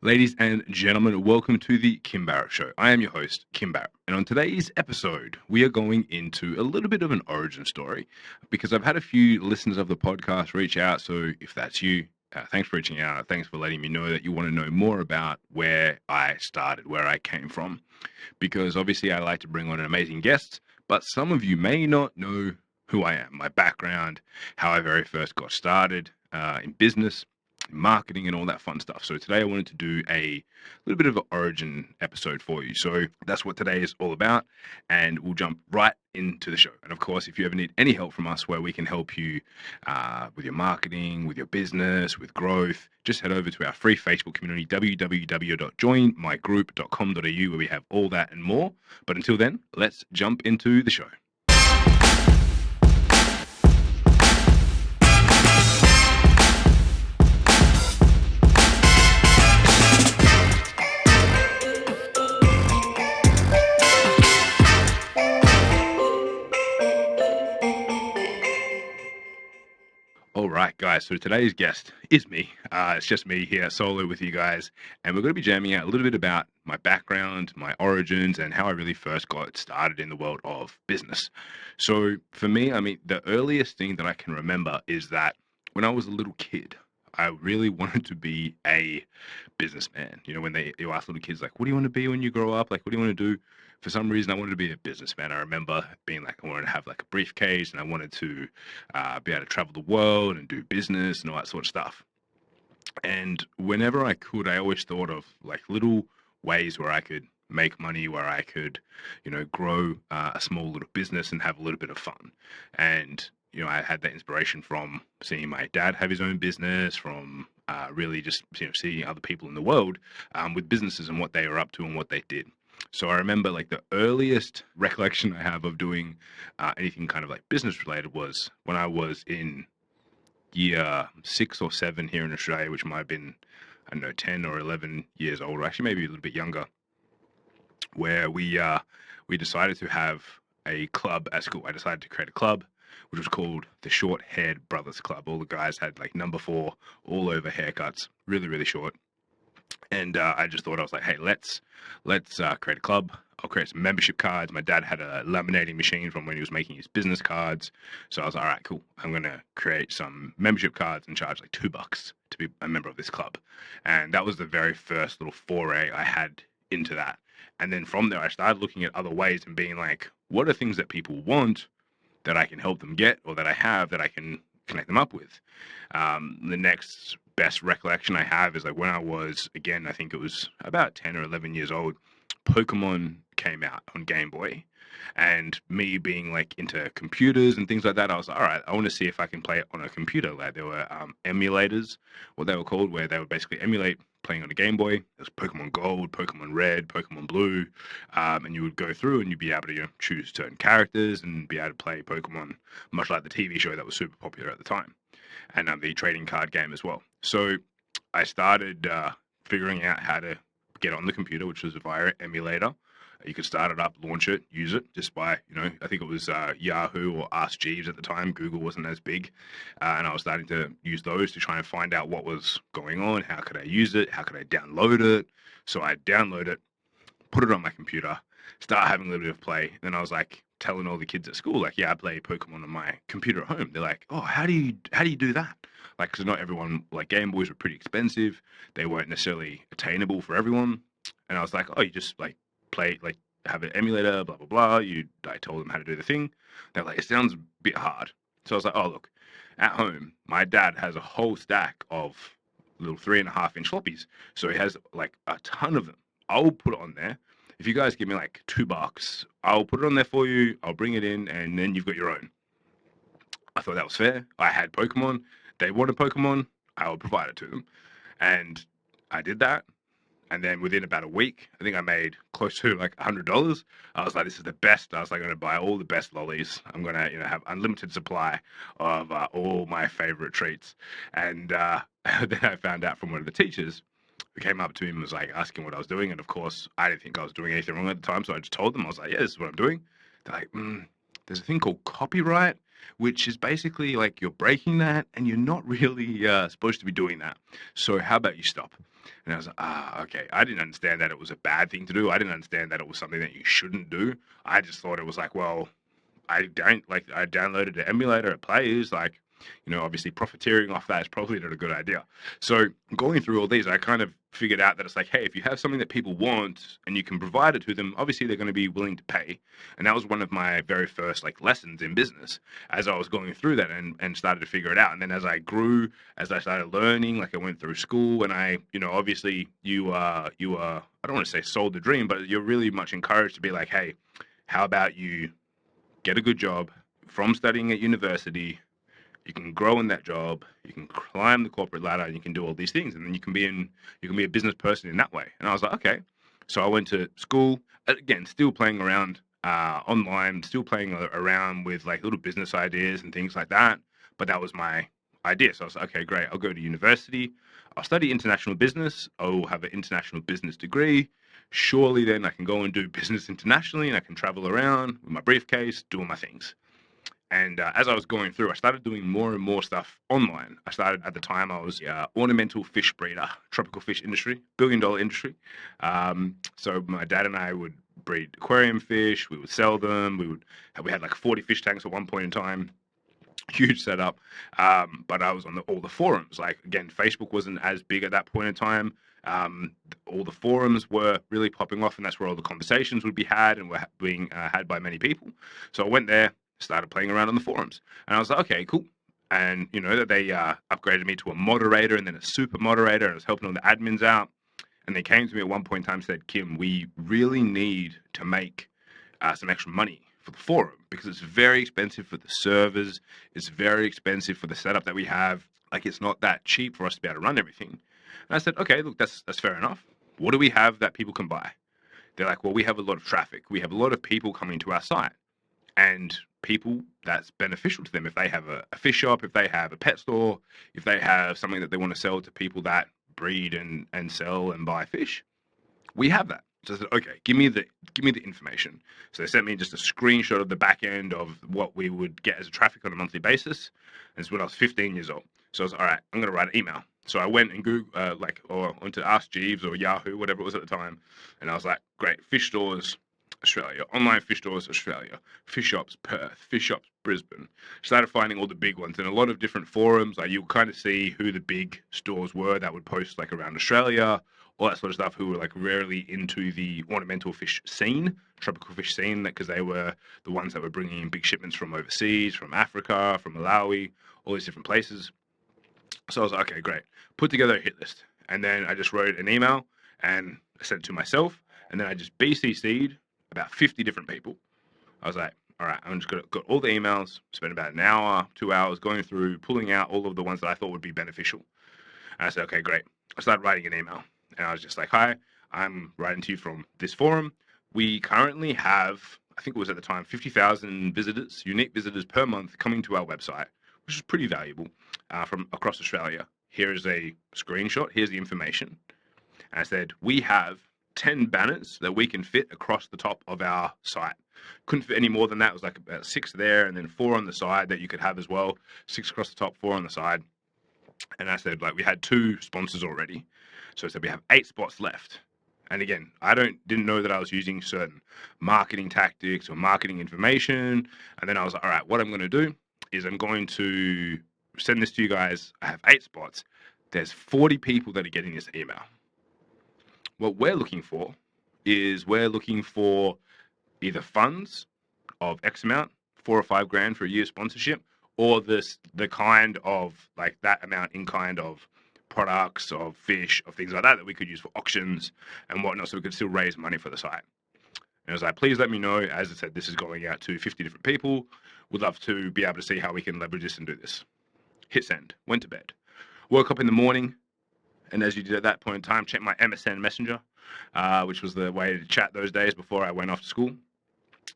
Ladies and gentlemen, welcome to the Kim Barrett Show. I am your host, Kim Barrett. And on today's episode, we are going into a little bit of an origin story because I've had a few listeners of the podcast reach out. So if that's you, thanks for reaching out. Thanks for letting me know that you want to know more about where I started, where I came from. Because obviously, I like to bring on amazing guests, but some of you may not know who I am, my background, how I very first got started in business, marketing, and all that fun stuff. So today I wanted to do a little bit of an origin episode for you. So that's what today is all about, and we'll jump right into the show. And of course, if you ever need any help from us where we can help you with your marketing, with your business, with growth, just head over to our free Facebook community, www.joinmygroup.com.au, where we have all that and more. But until then, let's jump into the show. All right, guys. So today's guest is me. It's just me here solo with you guys. And we're going to be jamming out a little bit about my background, my origins, and how I really first got started in the world of business. So for me, the earliest thing that I can remember is that when I was a little kid, I really wanted to be a businessman. You know, when you ask little kids, like, what do you want to be when you grow up? Like, what do you want to do? For some reason, I wanted to be a businessman. I remember being like, I wanted to have like a briefcase and I wanted to be able to travel the world and do business and all that sort of stuff. And whenever I could, I always thought of like little ways where I could make money, where I could, grow a small little business and have a little bit of fun. And, I had that inspiration from seeing my dad have his own business, from really just, seeing other people in the world with businesses and what they were up to and what they did. So I remember like the earliest recollection I have of doing anything kind of like business related was when I was in year 6 or 7 here in Australia, which might have been, I don't know, 10 or 11 years old, or actually maybe a little bit younger, where we decided to have a club at school. I decided to create a club, which was called the Short Haired Brothers Club. All the guys had like number 4 all over haircuts, really, really short. And I just thought, I was like, hey, let's create a club. I'll create some membership cards. My dad had a laminating machine from when he was making his business cards. So I was like, all right, cool. I'm going to create some membership cards and charge like $2 to be a member of this club. And that was the very first little foray I had into that. And then from there, I started looking at other ways and being like, what are things that people want that I can help them get, or that I have that I can connect them up with? The next best recollection I have is like when I was, again, I think it was about 10 or 11 years old, Pokemon came out on Game Boy. And me being like into computers and things like that, I was like, all right, I want to see if I can play it on a computer. Like there were emulators, what they were called, where they would basically emulate playing on a Game Boy. There's Pokemon Gold, Pokemon Red, Pokemon Blue, and you would go through and you'd be able to choose certain characters and be able to play Pokemon, much like the TV show that was super popular at the time, and the trading card game as well. So I started figuring out how to get on the computer, which was via emulator. You could start it up, launch it, use it just by, I think it was Yahoo or Ask Jeeves at the time. Google wasn't as big. And I was starting to use those to try and find out what was going on. How could I use it? How could I download it? So I download it, put it on my computer, start having a little bit of play. Then I was like telling all the kids at school, like, yeah, I play Pokemon on my computer at home. They're like, oh, how do you do that? Like, because not everyone, like Game Boys were pretty expensive. They weren't necessarily attainable for everyone. And I was like, oh, you just like play, like have an emulator, blah, blah, blah. I told them how to do the thing. They're like, it sounds a bit hard. So I was like, oh, look, at home, my dad has a whole stack of little 3.5-inch floppies. So he has like a ton of them. I'll put it on there. If you guys give me like $2, I'll put it on there for you. I'll bring it in and then you've got your own. I thought that was fair. I had Pokemon. They wanted Pokemon. I would provide it to them. And I did that. And then within about a week, I think I made close to like $100. I was like, this is the best. I was like, I'm going to buy all the best lollies. I'm going to, have unlimited supply of all my favorite treats. And then I found out from one of the teachers who came up to me and was like asking what I was doing. And of course, I didn't think I was doing anything wrong at the time. So I just told them, I was like, yeah, this is what I'm doing. They're like, there's a thing called copyright, which is basically like you're breaking that and you're not really supposed to be doing that. So how about you stop? And I was like, okay. I didn't understand that it was a bad thing to do. I didn't understand that it was something that you shouldn't do. I just thought it was like, well, I don't like. I downloaded the emulator. It plays like, obviously profiteering off that is probably not a good idea. So going through all these, I kind of figured out that it's like, hey, if you have something that people want and you can provide it to them, obviously they're going to be willing to pay. And that was one of my very first like lessons in business as I was going through that and started to figure it out. And then as I grew, as I started learning, like I went through school and I, obviously you I don't want to say sold the dream, but you're really much encouraged to be like, hey, how about you get a good job from studying at university? You can grow in that job, you can climb the corporate ladder, and you can do all these things, and then you can be a business person in that way. And I was like, okay. So I went to school again, still playing around online, still playing around with like little business ideas and things like that. But that was my idea. So I was like, okay, great. I'll go to university. I'll study international business. I'll have an international business degree. Surely then I can go and do business internationally, and I can travel around with my briefcase, doing my things. And as I was going through, I started doing more and more stuff online. I started at the time, I was ornamental fish breeder, tropical fish industry, $1 billion industry. So my dad and I would breed aquarium fish. We would sell them. We had like 40 fish tanks at one point in time. Huge setup. But I was on all the forums. Like again, Facebook wasn't as big at that point in time. All the forums were really popping off, and that's where all the conversations would be had and were being had by many people. So I went there, started playing around on the forums, and I was like, okay, cool. And that they upgraded me to a moderator and then a super moderator, and I was helping all the admins out. And they came to me at one point in time and said, Kim, we really need to make some extra money for the forum because it's very expensive for the servers. It's very expensive for the setup that we have. Like it's not that cheap for us to be able to run everything. And I said, okay, look, that's fair enough. What do we have that people can buy? They're like, well, we have a lot of traffic. We have a lot of people coming to our site, and people that's beneficial to them. If they have a fish shop, if they have a pet store, if they have something that they want to sell to people that breed and sell and buy fish, we have that. So I said, okay, give me the information. So they sent me just a screenshot of the back end of what we would get as a traffic on a monthly basis. And it's when I was 15 years old. So I was all right, I'm going to write an email. So I went and Google, or went to Ask Jeeves or Yahoo, whatever it was at the time. And I was like, great, fish stores, Australia, online fish stores, Australia, fish shops, Perth, fish shops, Brisbane. Started finding all the big ones in a lot of different forums. Like you'll kind of see who the big stores were that would post like around Australia, all that sort of stuff, who were like rarely into the ornamental fish scene, tropical fish scene, because they were the ones that were bringing in big shipments from overseas, from Africa, from Malawi, all these different places. So I was like, okay, great. Put together a hit list. And then I just wrote an email and I sent it to myself. And then I just BCC'd about 50 different people. I was like, all right, I'm just got all the emails, spent about an hour, 2 hours going through, pulling out all of the ones that I thought would be beneficial. And I said, okay, great. I started writing an email. And I was just like, hi, I'm writing to you from this forum. We currently have, I think it was at the time, 50,000 visitors, unique visitors per month coming to our website, which is pretty valuable from across Australia. Here is a screenshot. Here's the information. And I said, we have 10 banners that we can fit across the top of our site. Couldn't fit any more than that. It was like about 6 there and then 4 on the side that you could have as well. 6 across the top, 4 on the side. And I said, like, we had 2 sponsors already. So I said, we have 8 spots left. And again, I didn't know that I was using certain marketing tactics or marketing information. And then I was like, all right, what I'm going to do is I'm going to send this to you guys. I have 8 spots. There's 40 people that are getting this email. What we're looking for is either funds of X amount, 4 or 5 grand for a year sponsorship, or the kind of like that amount in kind of products of fish, of things like that we could use for auctions and whatnot, so we could still raise money for the site. And I was like, please let me know. As I said, this is going out to 50 different people. Would love to be able to see how we can leverage this and do this. Hit send. Went to bed. Woke up in the morning, and as you did at that point in time, checked my MSN Messenger, which was the way to chat those days before I went off to school.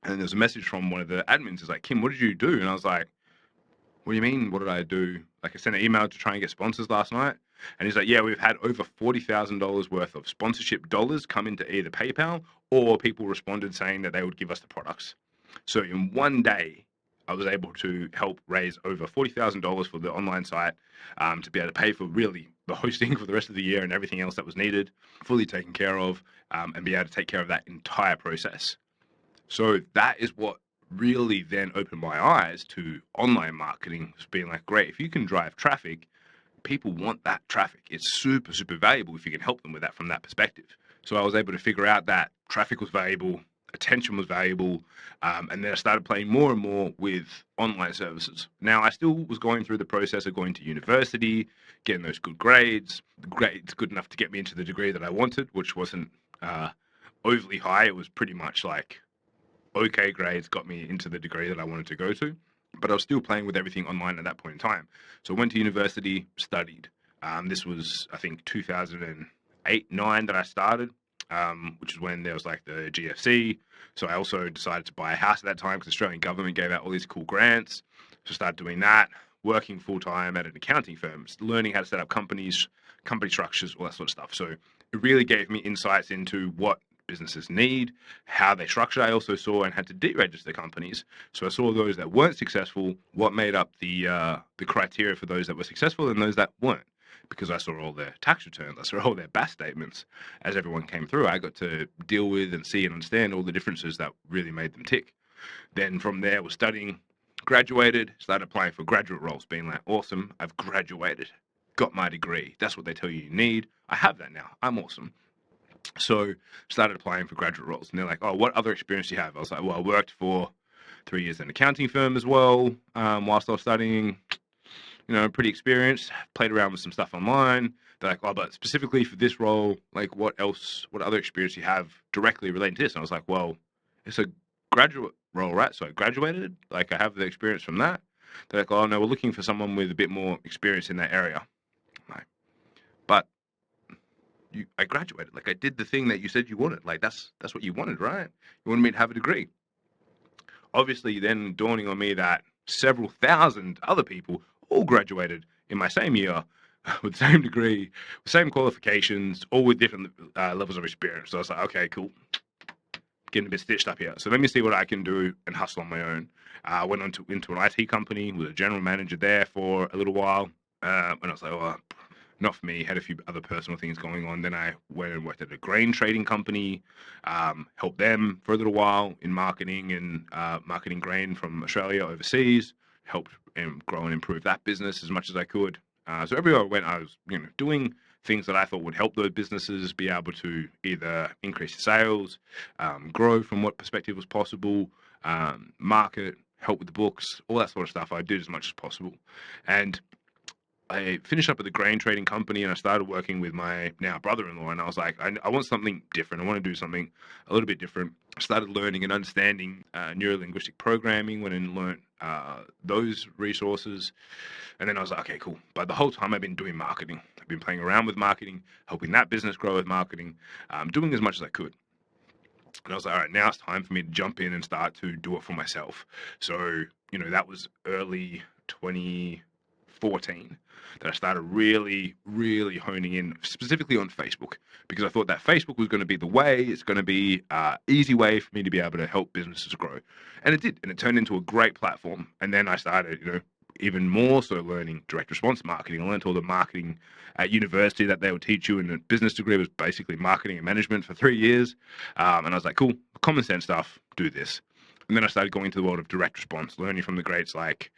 And there was a message from one of the admins. It's like, Kim, what did you do? And I was like, what do you mean? What did I do? Like, I sent an email to try and get sponsors last night. And he's like, yeah, we've had over $40,000 worth of sponsorship dollars come into either PayPal, or people responded saying that they would give us the products. So in one day, I was able to help raise over $40,000 for the online site, to be able to pay for really the hosting for the rest of the year and everything else that was needed, fully taken care of, and be able to take care of that entire process. So that is what really then opened my eyes to online marketing, as being like, great, if you can drive traffic, people want that traffic. It's super, super valuable if you can help them with that from that perspective. So I was able to figure out that traffic was valuable, attention was valuable, and then I started playing more and more with online services. Now, I still was going through the process of going to university, getting those good grades, grades good enough to get me into the degree that I wanted, which wasn't overly high. It was pretty much like okay grades got me into the degree that I wanted to go to, but I was still playing with everything online at that point in time. So I went to university, studied. This was, I think, 2008-9 that I started, which is when there was like the GFC. So I also decided to buy a house at that time because the Australian government gave out all these cool grants. So I started doing that, working full time at an accounting firm, learning how to set up companies, company structures, all that sort of stuff. So it really gave me insights into what businesses need, how they structure. I also saw and had to deregister companies. So I saw those that weren't successful, what made up the criteria for those that were successful and those that weren't. Because I saw all their tax returns, I saw all their BAS statements as everyone came through. I got to deal with and see and understand all the differences that really made them tick. Then from there, was studying, graduated, started applying for graduate roles, being like, awesome, I've graduated, got my degree. That's what they tell you need. I have that now. I'm awesome. So started applying for graduate roles, and they're like, oh, what other experience do you have? I was like, well, I worked for 3 years in an accounting firm as well, whilst I was studying, pretty experienced, played around with some stuff online. They're like, oh, but specifically for this role, like what other experience do you have directly relating to this? And I was like, well, it's a graduate role, right? So I graduated, like I have the experience from that. They're like, oh no, we're looking for someone with a bit more experience in that area. I'm like, but I graduated. Like I did the thing that you said you wanted. Like that's what you wanted, right? You wanted me to have a degree. Obviously, then dawning on me that several thousand other people all graduated in my same year with the same degree, same qualifications, all with different levels of experience. So I was like, okay, cool. Getting a bit stitched up here. So let me see what I can do and hustle on my own. I went into an IT company, was a general manager there for a little while. And I was like, well, not for me. Had a few other personal things going on. Then I went and worked at a grain trading company, helped them for a little while in marketing and marketing grain from Australia overseas. Helped grow and improve that business as much as I could. So everywhere I went, I was doing things that I thought would help those businesses be able to either increase sales, grow from what perspective was possible, market, help with the books, all that sort of stuff. I did as much as possible, and I finished up at the grain trading company and I started working with my now brother-in-law, and I was like, I want something different. I want to do something a little bit different. I started learning and understanding neuro-linguistic programming, went and learned those resources. And then I was like, okay, cool. But the whole time I've been doing marketing. I've been playing around with marketing, helping that business grow with marketing, doing as much as I could. And I was like, all right, now it's time for me to jump in and start to do it for myself. So, that was early 2014 that I started really, really honing in specifically on Facebook, because I thought that Facebook was going to be the way. It's going to be an easy way for me to be able to help businesses grow. And it did. And it turned into a great platform. And then I started, even more so learning direct response marketing. I learned all the marketing at university that they would teach you, and a business degree was basically marketing and management for 3 years. And I was like, cool, common sense stuff, do this. And then I started going into the world of direct response, learning from the greats like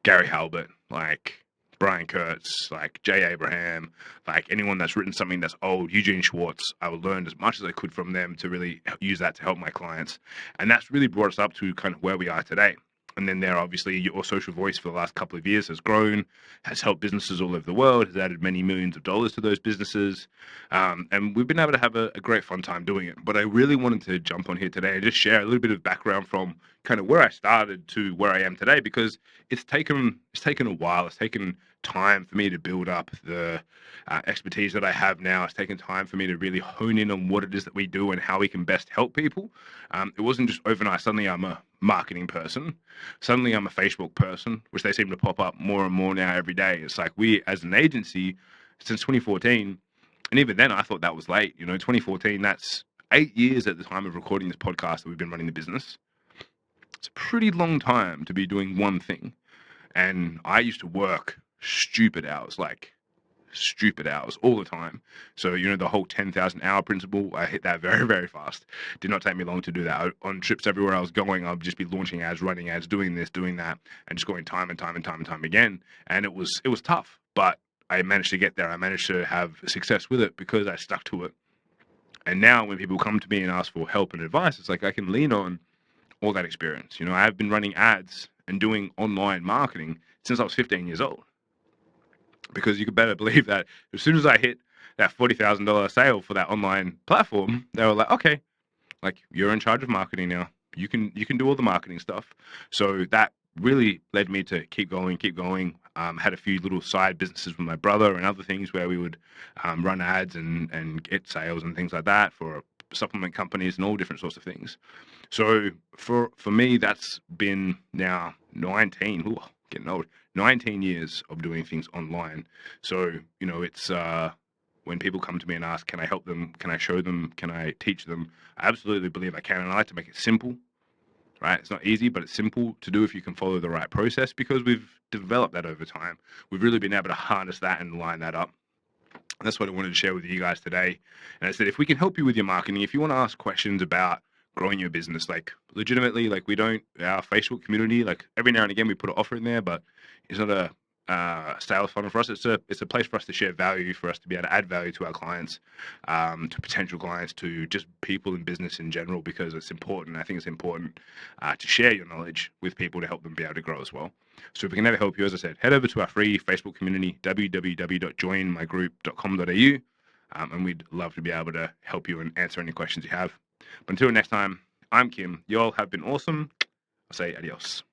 Gary Halbert, like Brian Kurtz, like Jay Abraham, like anyone that's written something that's old, Eugene Schwartz. I would learn as much as I could from them to really use that to help my clients. And that's really brought us up to kind of where we are today. And then there, obviously, your social voice for the last couple of years has grown, has helped businesses all over the world, has added many millions of dollars to those businesses. And we've been able to have a great fun time doing it. But I really wanted to jump on here today and just share a little bit of background from kind of where I started to where I am today, because it's taken a while. It's taken time for me to build up the expertise that I have now. It's taken time for me to really hone in on what it is that we do and how we can best help people. It wasn't just overnight. Suddenly I'm a marketing person. Suddenly I'm a Facebook person, which they seem to pop up more and more now every day. It's like we, as an agency, since 2014, and even then I thought that was late. 2014, that's 8 years at the time of recording this podcast that we've been running the business. It's a pretty long time to be doing one thing. And I used to work stupid hours, like stupid hours all the time. So, the whole 10,000 hour principle, I hit that very, very fast. Did not take me long to do that. On trips everywhere I was going, I'd just be launching ads, running ads, doing this, doing that, and just going time and time and time and time again. And it was tough, but I managed to get there. I managed to have success with it because I stuck to it. And now when people come to me and ask for help and advice, it's like I can lean on all that experience. I've been running ads and doing online marketing since I was 15 years old. Because you could better believe that as soon as I hit that $40,000 sale for that online platform, they were like, okay, like you're in charge of marketing now. You can do all the marketing stuff. So that really led me to keep going, keep going. Had a few little side businesses with my brother and other things where we would run ads and get sales and things like that for supplement companies and all different sorts of things. So for me, that's been now 19, getting old, 19 years of doing things online. So, it's when people come to me and ask, can I help them? Can I show them? Can I teach them? I absolutely believe I can. And I like to make it simple, right? It's not easy, but it's simple to do if you can follow the right process, because we've developed that over time. We've really been able to harness that and line that up. And that's what I wanted to share with you guys today. And I said, if we can help you with your marketing, if you want to ask questions about growing your business, like legitimately, like our Facebook community, like every now and again we put an offer in there, but it's not a sales funnel for us. It's a place for us to share value, for us to be able to add value to our clients, to potential clients, to just people in business in general, because it's important. I think it's important to share your knowledge with people to help them be able to grow as well. So if we can ever help you, as I said, head over to our free Facebook community, www.joinmygroup.com.au, and we'd love to be able to help you and answer any questions you have. But until next time, I'm Kim. You all have been awesome. I'll say adios.